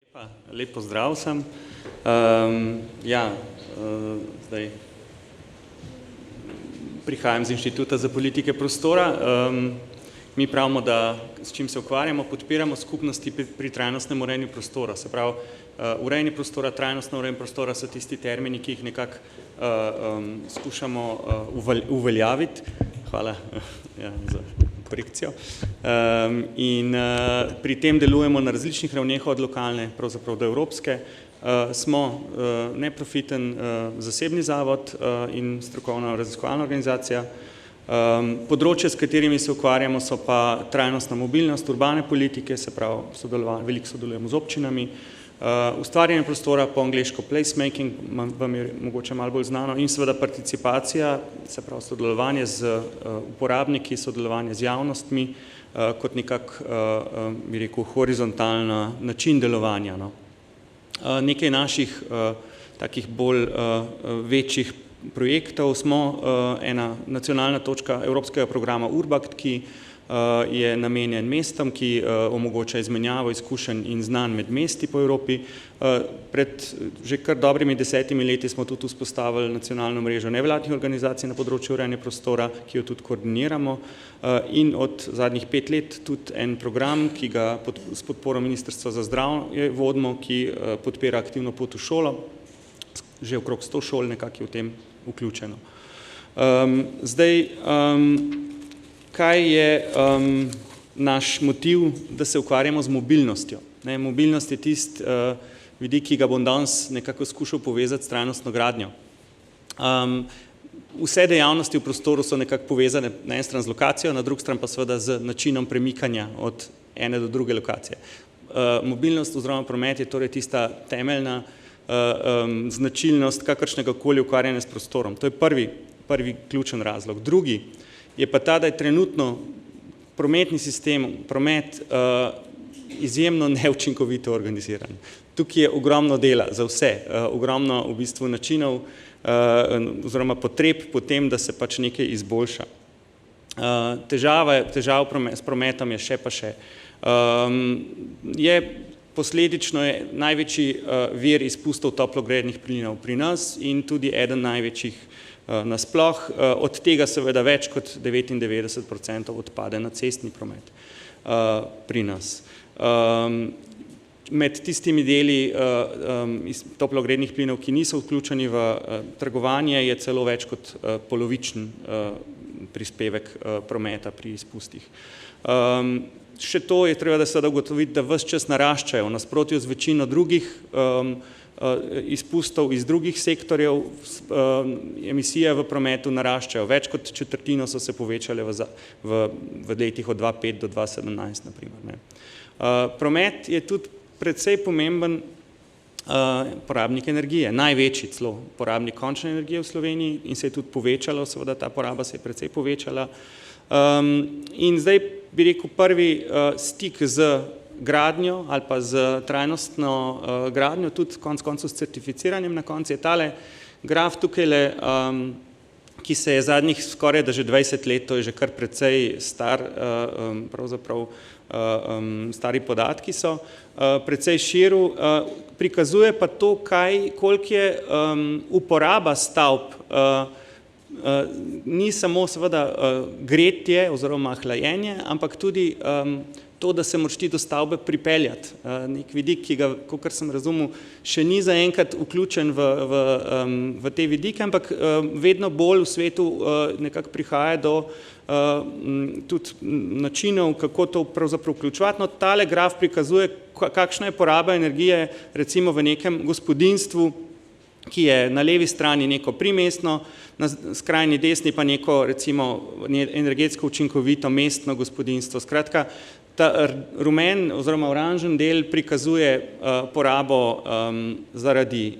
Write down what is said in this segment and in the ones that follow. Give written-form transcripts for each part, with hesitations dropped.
Lep pozdrav vsem. Zdaj prihajam z Inštituta za politike prostora. Mi pravimo, da s čim se ukvarjamo, podpiramo skupnosti pri trajnostnem urejanju prostora. Se pravi, urejanje prostora, trajnostno urejanje prostora so tisti termini, ki jih nekako skušamo uveljaviti. Hvala za korekcijo. In pri tem delujemo na različnih ravneh od lokalne, pravzaprav do evropske. Smo neprofiten zasebni zavod in strokovna raziskovalna organizacija. Področje, s katerimi se ukvarjamo, so pa trajnostna mobilnost, urbane politike, se pravi, veliko sodelujemo z občinami, ustvarjanje prostora, po angleško placemaking, vam je mogoče malo bolj znano, in seveda participacija, se pravi sodelovanje z uporabniki, sodelovanje z javnostmi, kot nekako, bi rekel, horizontalna način delovanja. Nekaj naših takih bolj večjih projektov smo ena nacionalna točka evropskega programa Urbact, ki je namenjen mestom, ki omogoča izmenjavo izkušenj in znanj med mesti po Evropi. Pred že kar dobrimi 10 leti smo tudi vzpostavili nacionalno mrežo nevladnih organizacij na področju urejanja prostora, ki jo tudi koordiniramo, in od zadnjih 5 let tudi en program, ki ga s podporo Ministrstva za zdravje vodimo, ki podpira aktivno pot v šolo. Že okrog 100 šol nekako je v tem vključeno. Kaj je naš motiv, da se ukvarjamo z mobilnostjo? Mobilnost je tisti vidik, ki ga bom danes nekako skušal povezati s trajnostno gradnjo. Vse dejavnosti v prostoru so nekako povezane na eni strani z lokacijo, na drugi strani pa seveda z načinom premikanja od ene do druge lokacije. Mobilnost oziroma promet je torej tista temeljna značilnost kakršnega koli ukvarjanja s prostorom. To je prvi ključen razlog. Drugi je pa ta, da je trenutno prometni sistem, promet izjemno neučinkovito organiziran. Tukaj je ogromno dela za vse, ogromno v bistvu načinov oziroma potreb po tem, da se pač nekaj izboljša. Težav s prometom je še pa še. Posledično je največji vir izpustov toplogrednih plinov pri nas in tudi eden največjih nasploh, od tega seveda več kot 99% odpade na cestni promet pri nas. Med tistimi deli toplogrednih plinov, ki niso vključeni v trgovanje, je celo več kot polovičen prispevek prometa pri izpustih. Še to je treba, da seveda ugotoviti, da ves čas naraščajo, v nasprotju z večino drugih izpustov iz drugih sektorjev, emisije v prometu naraščajo. Več kot četrtino so se povečale v letih od 2005 do 2017, na primer. Promet je tudi precej pomemben porabnik energije, največji celo porabnik končne energije v Sloveniji in se je tudi povečalo, seveda ta poraba se je precej povečala. In zdaj bi rekel prvi stik z gradnjo ali pa z trajnostno gradnjo, tudi konec koncev s certificiranjem na koncu, je tale graf tukajle, ki se je zadnjih skoraj da že 20 let, to je že kar precej star, pravzaprav stari podatki so, precej širil, prikazuje pa to, koliko je uporaba stavb, ni samo seveda gretje oziroma hlajenje, ampak tudi to, da se moraš ti do stavbe pripeljati. Nek vidik, ki ga, kakor sem razumel, še ni zaenkrat vključen v te vidike, ampak vedno bolj v svetu nekako prihaja do tudi načinov, kako to pravzaprav vključevati. No, tale graf prikazuje, kakšna je poraba energije recimo v nekem gospodinjstvu, ki je na levi strani neko primestno, na skrajni desni pa neko recimo energetsko učinkovito mestno gospodinjstvo. Skratka, ta rumen oziroma oranžen del prikazuje porabo zaradi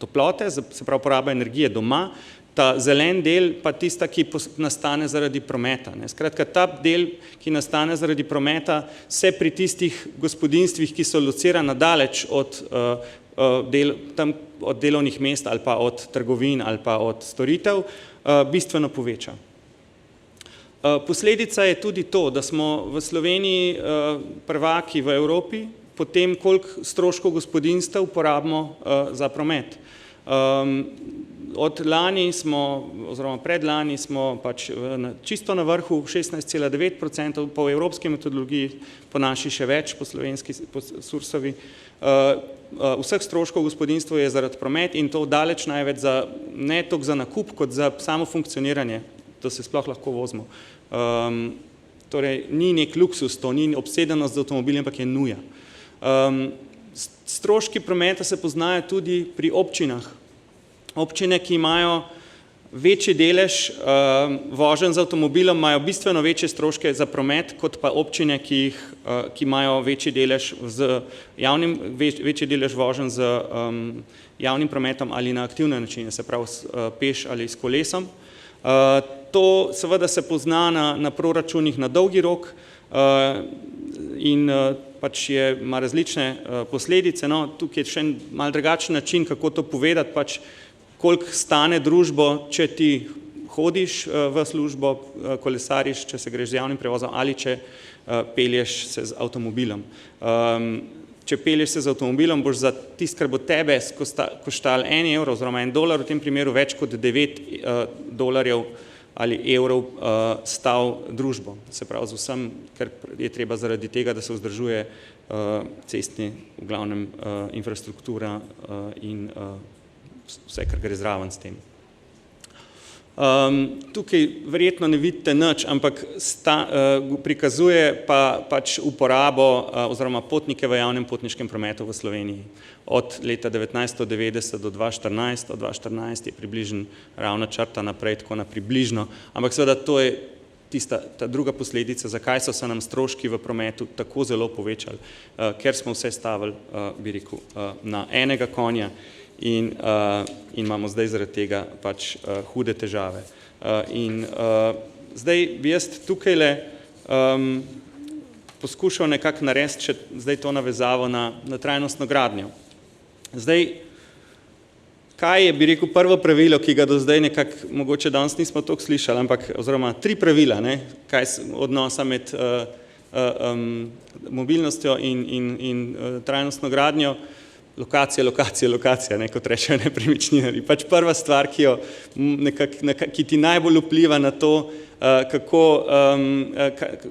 toplote, se pravi poraba energije doma, ta zelen del pa tista, ki nastane zaradi prometa. Skratka, ta del, ki nastane zaradi prometa, se pri tistih gospodinjstvih, ki so locirana daleč od delovnih mest ali pa od trgovin ali pa od storitev, bistveno poveča. Posledica je tudi to, da smo v Sloveniji prvaki v Evropi potem koliko stroškov gospodinjstev porabimo za promet. Od lani smo, oziroma predlani smo pač čisto na vrhu 16,9%, po evropski metodologiji, po naši še več, po slovenski, po Sursovi. Vseh stroškov gospodinjstva je zaradi promet in to daleč največ za, ne toliko za nakup, kot za samo funkcioniranje, da se sploh lahko vozimo. Torej, ni nek luksus to, ni obsedenost z avtomobili, ampak je nuja. Stroški prometa se poznajo tudi pri občinah. Občine, ki imajo večji delež voženj z avtomobilom, imajo bistveno večje stroške za promet, kot pa občine, ki imajo večji delež voženj z javnim prometom ali na aktivne načine, se pravi peš ali s kolesom. To seveda se pozna na proračunih na dolgi rok in pač ima različne posledice. No, tukaj je še en malo drugačen način, kako to povedati, pač koliko stane družbo, če ti hodiš v službo, kolesariš, če se greš z javnim prevozom ali če pelješ se z avtomobilom. Če pelješ se z avtomobilom, boš za tisto, kar bo tebe koštalo 1 evro oziroma $1, v tem primeru več kot $9 ali evrov stal družbo. Se pravi z vsem, ker je treba zaradi tega, da se vzdržuje cestni, v glavnem infrastruktura in vse, kar gre zraven s tem. Tukaj verjetno ne vidite nič, ampak prikazuje pa pač uporabo oziroma potnike v javnem potniškem prometu v Sloveniji. Od leta 1990 do 2014, od 2014 je približno ravna črta naprej, tako na približno, ampak seveda to je ta druga posledica, zakaj so se nam stroški v prometu tako zelo povečali, ker smo vse stavili, bi rekel, na enega konja in imamo zdaj zaradi tega pač hude težave. In zdaj bi jaz tukajle poskušal nekako narediti še zdaj to navezavo na trajnostno gradnjo. Zdaj, kaj je, bi rekel, prvo pravilo, ki ga do zdaj nekako, mogoče danes nismo toliko slišali, ampak oziroma 3 pravila, kaj odnosa med mobilnostjo in trajnostno gradnjo. Lokacija, kot rečejo nepremičninarji. Pač prva stvar, ki ti najbolj vpliva na to,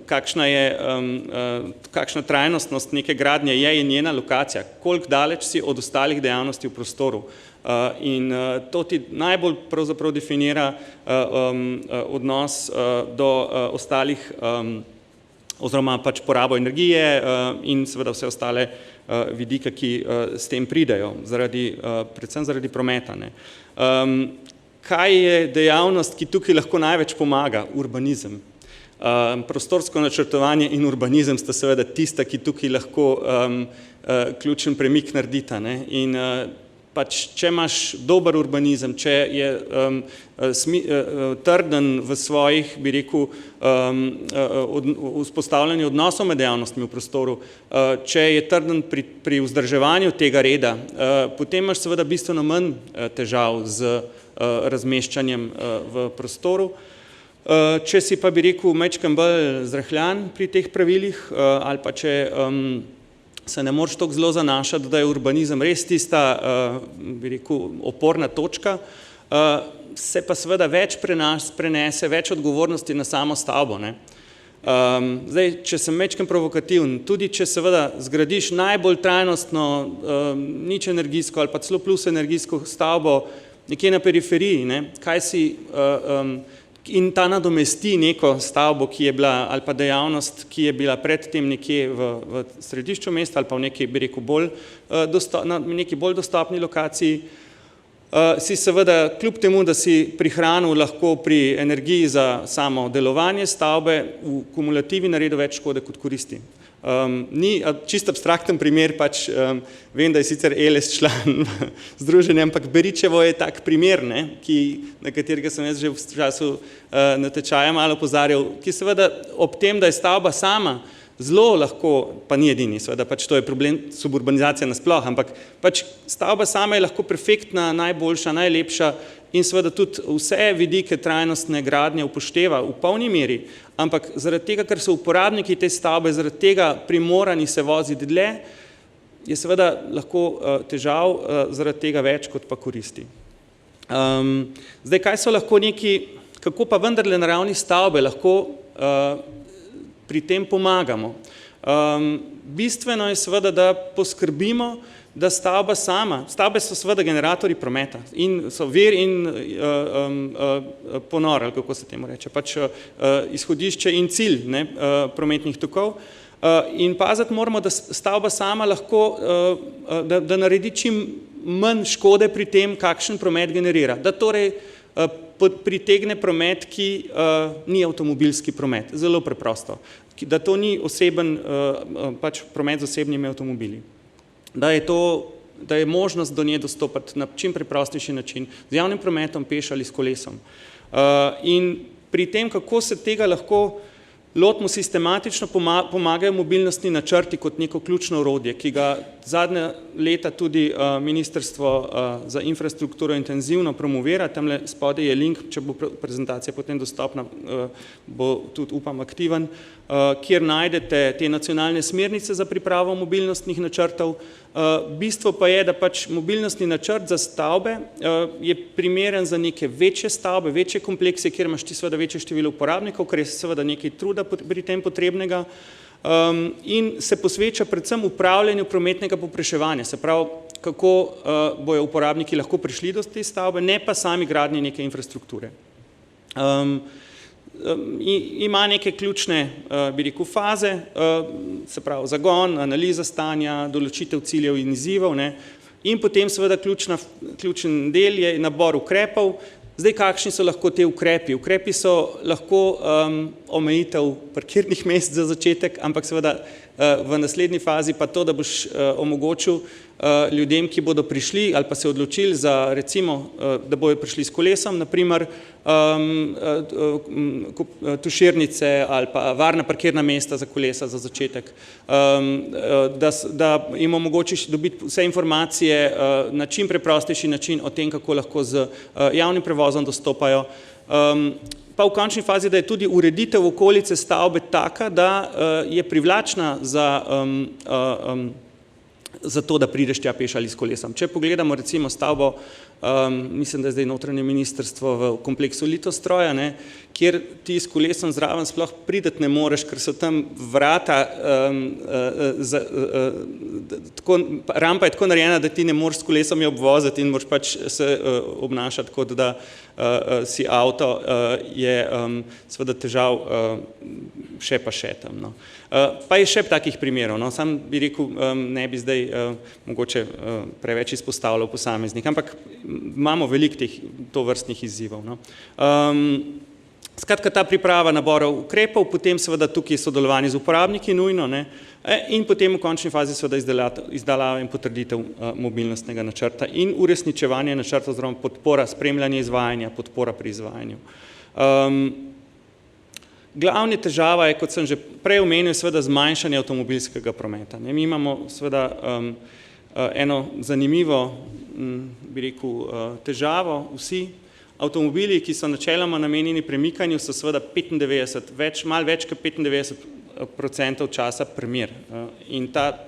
kakšna trajnostnost neke gradnje je njena lokacija, koliko daleč si od ostalih dejavnosti v prostoru. In to ti najbolj pravzaprav definira odnos do ostalih oziroma pač porabo energije in seveda vse ostale vidike, ki s tem pridejo, predvsem zaradi prometa. Kaj je dejavnost, ki tukaj lahko največ pomaga? Urbanizem. Prostorsko načrtovanje in urbanizem sta seveda tista, ki tukaj lahko ključen premik naredita. In pač, če imaš dober urbanizem, če je trden v svojih, bi rekel, vzpostavljanju odnosov med dejavnostmi v prostoru, če je trden pri vzdrževanju tega reda, potem imaš seveda bistveno manj težav z razmeščanjem v prostoru. Če si pa, bi rekel, majčkeno bolj zrahljan pri teh pravilih ali pa če se ne moreš toliko zelo zanašati, da je urbanizem res tista, bi rekel, oporna točka, se pa seveda več prenese, več odgovornosti na samo stavbo. Zdaj, če sem majčkeno provokativen, tudi če seveda zgradiš najbolj trajnostno, nič energijsko ali pa celo plus energijsko stavbo nekje na periferiji, kaj si in ta nadomesti neko stavbo, ki je bila, ali pa dejavnost, ki je bila predtem nekje v središču mesta ali pa v neki, bi rekel, na neki bolj dostopni lokaciji, si seveda kljub temu, da si prihranil lahko pri energiji za samo delovanje stavbe, v kumulativi naredil več škode kot koristi. Ni čisto abstrakten primer, pač vem, da je sicer ELES član združenja, ampak Beričevo je tak primer, na katerega sem jaz že v času natečaja malo opozarjal, ki seveda ob tem, da je stavba sama zelo lahko, pa ni edini, seveda pač to je problem suburbanizacije nasploh, ampak pač stavba sama je lahko perfektna, najboljša, najlepša in seveda tudi vse vidike trajnostne gradnje upošteva v polni meri, ampak zaradi tega, ker so uporabniki te stavbe, zaradi tega primorani se voziti dlje, je seveda lahko težav zaradi tega več kot pa koristi. Zdaj, kaj so lahko kako pa vendarle na ravni stavbe lahko pri tem pomagamo? Bistveno je seveda, da poskrbimo, da stavbe so seveda generatorji prometa in so vir in ponor, ali kako se temu reče, pač izhodišče in cilj prometnih tokov. In paziti moramo, da stavba sama lahko, da naredi čim manj škode pri tem, kakšen promet generira. Da torej pritegne promet, ki ni avtomobilski promet. Zelo preprosto. Da to ni oseben pač promet z osebnimi avtomobili. Da je možnost do nje dostopati na čim preprostejši način, z javnim prometom, peš ali s kolesom. In pri tem, kako se tega lahko lotimo sistematično, pomagajo mobilnostni načrti kot neko ključno orodje, ki ga zadnja leta tudi Ministrstvo za infrastrukturo intenzivno promovira. Tamle spodaj je link, če bo prezentacija potem dostopna, bo tudi, upam, aktiven, kjer najdete te nacionalne smernice za pripravo mobilnostnih načrtov. Bistvo pa je, da pač mobilnostni načrt za stavbe je primeren za neke večje stavbe, večje komplekse, kjer imaš ti seveda večje število uporabnikov, ker je seveda nekaj truda pri tem potrebnega, in se posveča predvsem upravljanju prometnega povpraševanja, se pravi, kako bojo uporabniki lahko prišli do te stavbe, ne pa sami gradnji neke infrastrukture. Ima neke ključne, bi rekel, faze, se pravi zagon, analiza stanja, določitev ciljev in izzivov, in potem seveda ključen del je nabor ukrepov. Zdaj, kakšni so lahko te ukrepi? Ukrepi so lahko omejitev parkirnih mest za začetek, ampak seveda v naslednji fazi pa to, da boš omogočil ljudem, ki bodo prišli ali pa se odločili za, recimo, da bojo prišli s kolesom, naprimer tuširnice ali pa varna parkirna mesta za kolesa za začetek, da jim omogočiš dobiti vse informacije na čim preprostejši način o tem, kako lahko z javnim prevozom dostopajo. Pa v končni fazi, da je tudi ureditev okolice stavbe taka, da je privlačna za to, da prideš tja peš ali s kolesom. Če pogledamo recimo stavbo, mislim, da je zdaj notranje ministrstvo v kompleksu Litostroja, kjer ti s kolesom zraven sploh prideti ne moreš, ker so tam vrata, rampa je tako narejena, da ti ne moreš s kolesom jo obvoziti in moraš pač se obnašati, kot da si avto, je seveda težav še pa še tam. Pa je še takih primerov, sam bi rekel, ne bi zdaj mogoče preveč izpostavljal posameznik, ampak imamo veliko teh tovrstnih izzivov. Skratka, ta priprava nabora ukrepov, potem seveda tukaj sodelovanje z uporabniki nujno, in potem v končni fazi seveda izdelava in potrditev mobilnostnega načrta in uresničevanje načrta oziroma podpora, spremljanje izvajanja, podpora pri izvajanju. Glavna težava je, kot sem že prej omenil, seveda zmanjšanje avtomobilskega prometa. Mi imamo seveda eno zanimivo, bi rekel, težavo. Vsi avtomobili, ki so načeloma namenjeni premikanju, so seveda 95, malo več kot 95% časa primer. In ta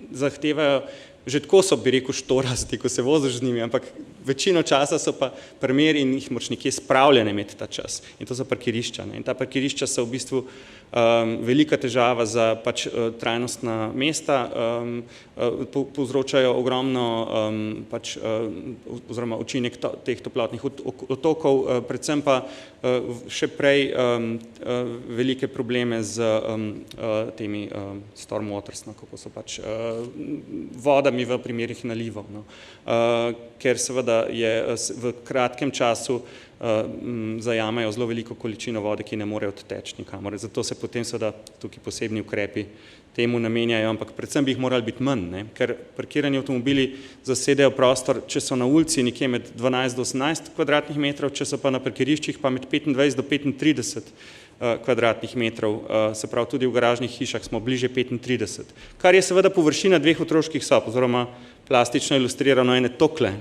zahtevajo, že tako so, bi rekel, štorasti, ko se voziš z njimi, ampak večino časa so pa primer in jih moraš nekje spravljene imeti ta čas. In to so parkirišča. In ta parkirišča so v bistvu velika težava za pač trajnostna mesta, povzročajo ogromno pač oziroma učinek teh toplotnih otokov, predvsem pa še prej velike probleme z temi stormwaters, kako so pač vodami v primerih nalivov, ker seveda je v kratkem času zajamajo zelo veliko količino vode, ki ne morejo odteči nikamor. Zato se potem seveda tukaj posebni ukrepi temu namenjajo, ampak predvsem bi jih morali biti manj, ker parkirani avtomobili zasedajo prostor, če so na ulici nekje med 12 do 18 kvadratnih metrov, če so pa na parkiriščih pa med 25 do 35 kvadratnih metrov, se pravi tudi v garažnih hišah smo bliže 35, kar je seveda površina 2 otroških sob, oziroma plastično ilustrirano ene tokle,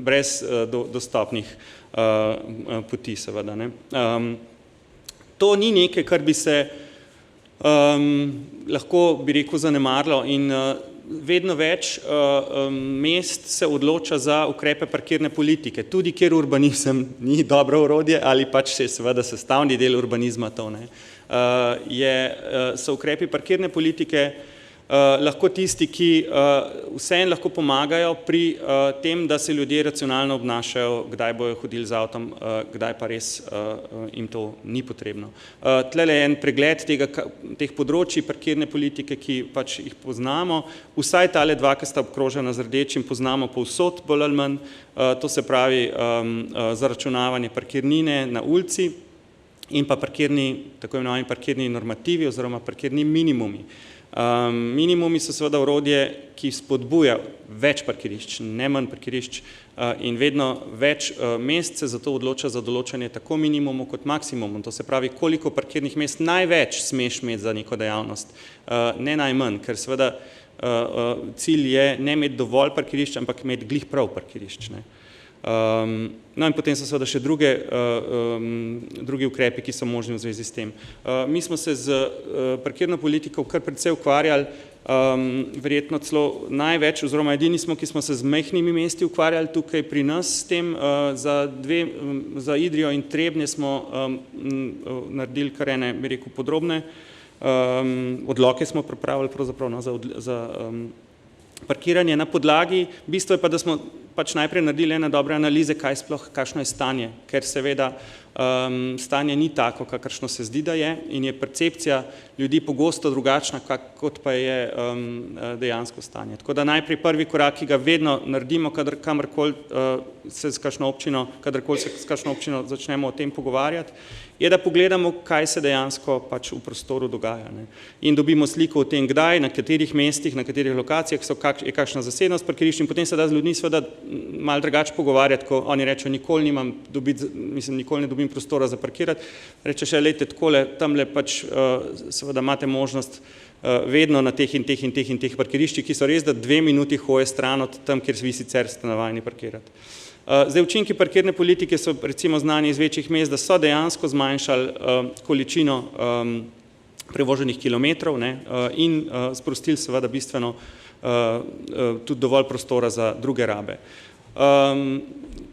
brez dostopnih poti seveda. To ni nekaj, kar bi se lahko, bi rekel, zanemarilo in vedno več mest se odloča za ukrepe parkirne politike, tudi kjer urbanizem ni dobro orodje ali pač je seveda sestavni del urbanizma to, ne. So ukrepi parkirne politike lahko tisti, ki vseeno lahko pomagajo pri tem, da se ljudje racionalno obnašajo, kdaj bojo hodili z avtom, kdaj pa res jim to ni potrebno. Tlele je en pregled teh področij parkirne politike, ki pač jih poznamo, vsaj tale dva, ki sta obkrožena z rdečim, poznamo povsod bolj ali manj, to se pravi zaračunavanje parkirnine na ulici in pa tako imenovani parkirni normativi oziroma parkirni minimumi. Minimumi so seveda orodje, ki spodbuja več parkirišč, ne manj parkirišč in vedno več mest se zato odloča za določanje tako minimumov kot maksimumov. To se pravi, koliko parkirnih mest največ smeš imeti za neko dejavnost, ne najmanj, ker seveda cilj je ne imeti dovolj parkirišč, ampak imeti glih prav parkirišč, ne. No in potem so seveda še drugi ukrepi, ki so možni v zvezi s tem. Mi smo se z parkirno politiko kar precej ukvarjali, verjetno celo največ, oziroma edini smo, ki smo se z majhnimi mesti ukvarjali tukaj pri nas s tem, za Idrijo in Trebnje smo naredili kar ene, bi rekel, podrobne odloke smo pripravili pravzaprav za parkiranje na podlagi, bistvo je pa, da smo pač najprej naredili ene dobre analize, kakšno je stanje, ker seveda stanje ni tako, kakršno se zdi, da je in je percepcija ljudi pogosto drugačna, kot pa je dejansko stanje. Tako da najprej prvi korak, ki ga vedno naredimo, kadarkoli se s kakšno občino začnemo o tem pogovarjati, je, da pogledamo, kaj se dejansko pač v prostoru dogaja, ne. In dobimo sliko o tem, kdaj, na katerih mestih, na katerih lokacijah je kakšna zasedenost parkirišč in potem se da z ljudmi seveda malo drugače pogovarjati, ko oni rečejo, nikoli ne dobim prostora za parkirati, rečeš, lejte takole, tamle pač seveda imate možnost vedno na teh in teh parkiriščih, ki so res, da 2 minuti hoje stran od tam, kjer vi sicer ste navajeni parkirati. Zdaj, učinki parkirne politike so recimo znani iz večjih mest, da so dejansko zmanjšali količino prevoženih kilometrov, ne, in sprostili seveda bistveno tudi dovolj prostora za druge rabe.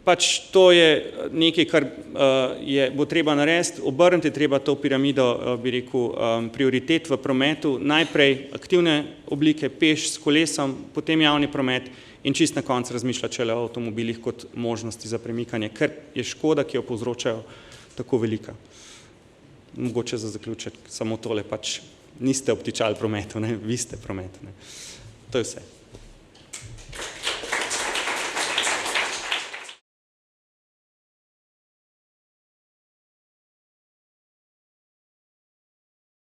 Pač to je nekaj, kar bo treba narediti, obrniti je treba to piramido, bi rekel, prioritet v prometu, najprej aktivne oblike, peš, s kolesom, potem javni promet in čist na koncu razmišljati šele o avtomobilih kot možnosti za premikanje, ker je škoda, ki jo povzročajo, tako velika. Mogoče za zaključek samo tole, pač niste obtičali prometu, ne, vi ste promet, ne. To je vse.